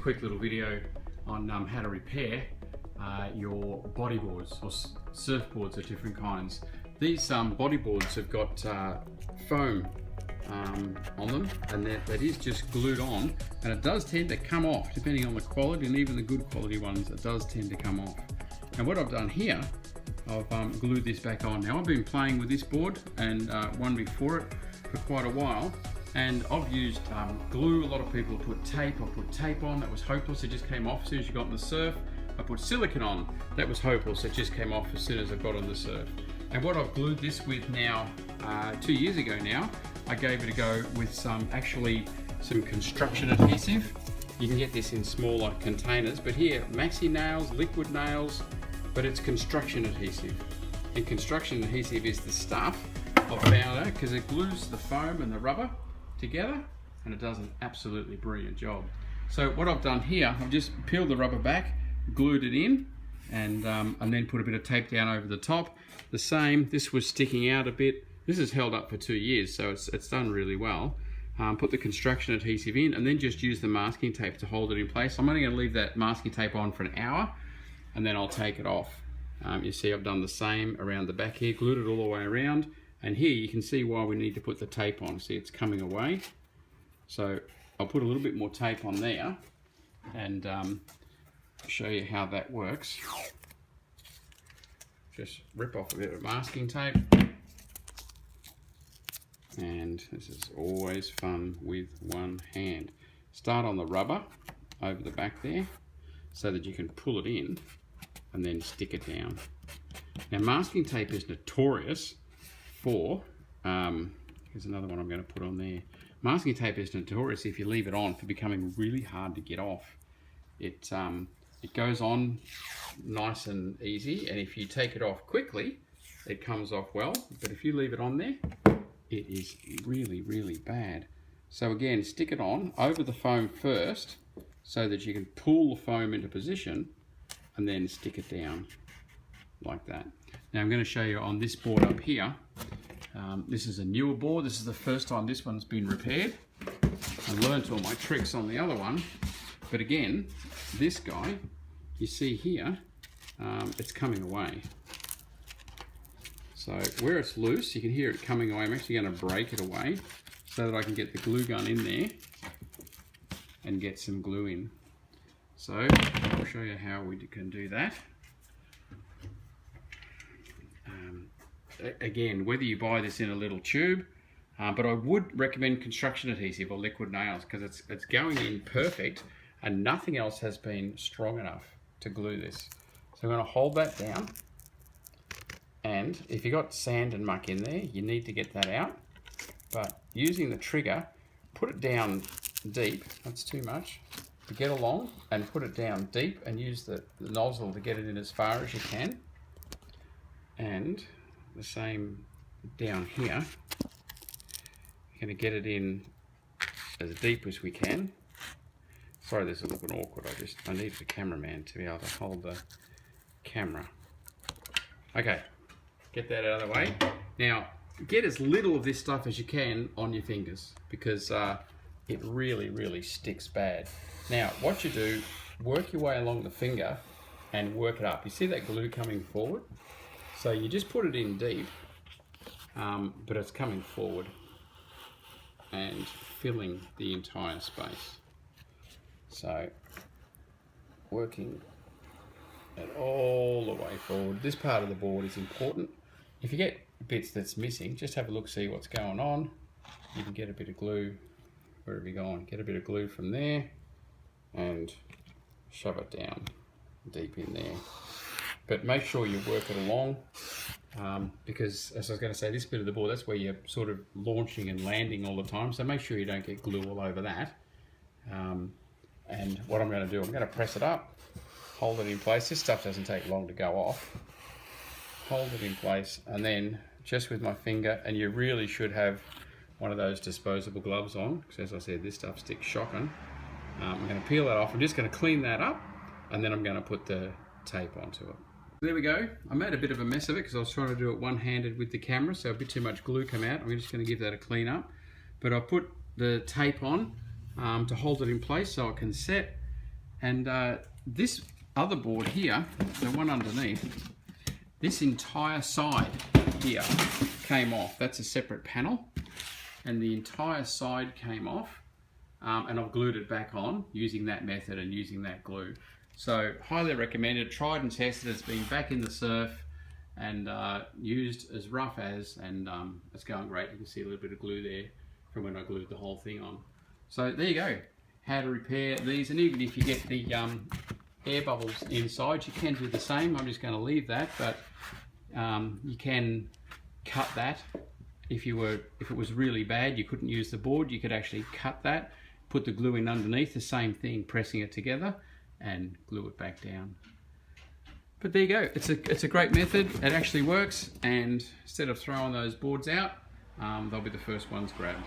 quick little video on how to repair your bodyboards or surfboards of different kinds. These bodyboards have got foam on them, and that is just glued on, and it does tend to come off depending on the quality, and even the good quality ones, it does tend to come off. And what I've done here, I've glued this back on. Now I've been playing with this board and one before it for quite a while, and I've used glue. A lot of people put tape. I put tape on, that was hopeless, it just came off as soon as you got in the surf. I put silicone on, that was hopeless, it just came off as soon as I got on the surf. And what I've glued this with now, 2 years ago now, I gave it a go with some construction adhesive. You can get this in smaller containers, but here, maxi nails, liquid nails, but it's construction adhesive. And construction adhesive is the stuff I've found out because it glues the foam and the rubber together, and it does an absolutely brilliant job. So what I've done here, I've just peeled the rubber back, glued it in, and then put a bit of tape down over the top. The same, this was sticking out a bit. This has held up for 2 years, so it's done really well. Put the construction adhesive in, and then just use the masking tape to hold it in place. I'm only going to leave that masking tape on for an hour, and then I'll take it off. You see I've done the same around the back here, glued it all the way around, and here you can see why we need to put the tape on. See, it's coming away. So I'll put a little bit more tape on there, and show you how that works. Just rip off a bit of masking tape. And this is always fun with one hand. Start on the rubber over the back there so that you can pull it in and then stick it down. Now masking tape is notorious for, here's another one I'm going to put on there. Masking tape is notorious, if you leave it on, for becoming really hard to get off. It goes on nice and easy, and if you take it off quickly, it comes off well, but if you leave it on there, it is really, really bad. So again, stick it on over the foam first so that you can pull the foam into position, and then stick it down like that. Now I'm going to show you on this board up here. This is a newer board. This is the first time this one's been repaired. I learned all my tricks on the other one, but again, this guy, you see here, it's coming away. So where it's loose, you can hear it coming away. I'm actually going to break it away so that I can get the glue gun in there and get some glue in. So I'll show you how we can do that. Again, whether you buy this in a little tube, but I would recommend construction adhesive or liquid nails because it's going in perfect, and nothing else has been strong enough to glue this. So I'm going to hold that down. And if you've got sand and muck in there, you need to get that out. But using the trigger, put it down deep, that's too much, to get along, and put it down deep and use the nozzle to get it in as far as you can. And the same down here, we're going to get it in as deep as we can. Sorry, this is looking awkward, I need the cameraman to be able to hold the camera. Okay. Get that out of the way. Now, get as little of this stuff as you can on your fingers because it really, really sticks bad. Now, what you do, work your way along the finger and work it up. You see that glue coming forward? So you just put it in deep, but it's coming forward and filling the entire space. So, working it all the way forward. This part of the board is important. If you get bits that's missing, just have a look, see what's going on. You can get a bit of glue, where have you gone? Get a bit of glue from there and shove it down deep in there. But make sure you work it along because, as I was going to say, this bit of the board, that's where you're sort of launching and landing all the time. So make sure you don't get glue all over that. And what I'm going to do, I'm going to press it up, hold it in place. This stuff doesn't take long to go off. Hold it in place, and then just with my finger, and you really should have one of those disposable gloves on, because as I said, this stuff sticks shocking. I'm going to peel that off. I'm just going to clean that up, and then I'm going to put the tape onto it. There we go. I made a bit of a mess of it because I was trying to do it one-handed with the camera, so a bit too much glue came out. I'm just going to give that a clean up. But I put the tape on to hold it in place so it can set. And this other board here, the one underneath, this entire side here came off. That's a separate panel, and the entire side came off, and I've glued it back on using that method and using that glue. So highly recommended, tried and tested. It's been back in the surf and used as rough as, and it's going great. You can see a little bit of glue there from when I glued the whole thing on. So there you go, how to repair these. And even if you get the air bubbles inside, you can do the same. I'm just going to leave that, but you can cut that. If it was really bad, you couldn't use the board, you could actually cut that, put the glue in underneath, the same thing, pressing it together, and glue it back down. But there you go, it's a great method. It actually works, and instead of throwing those boards out, they'll be the first ones grabbed.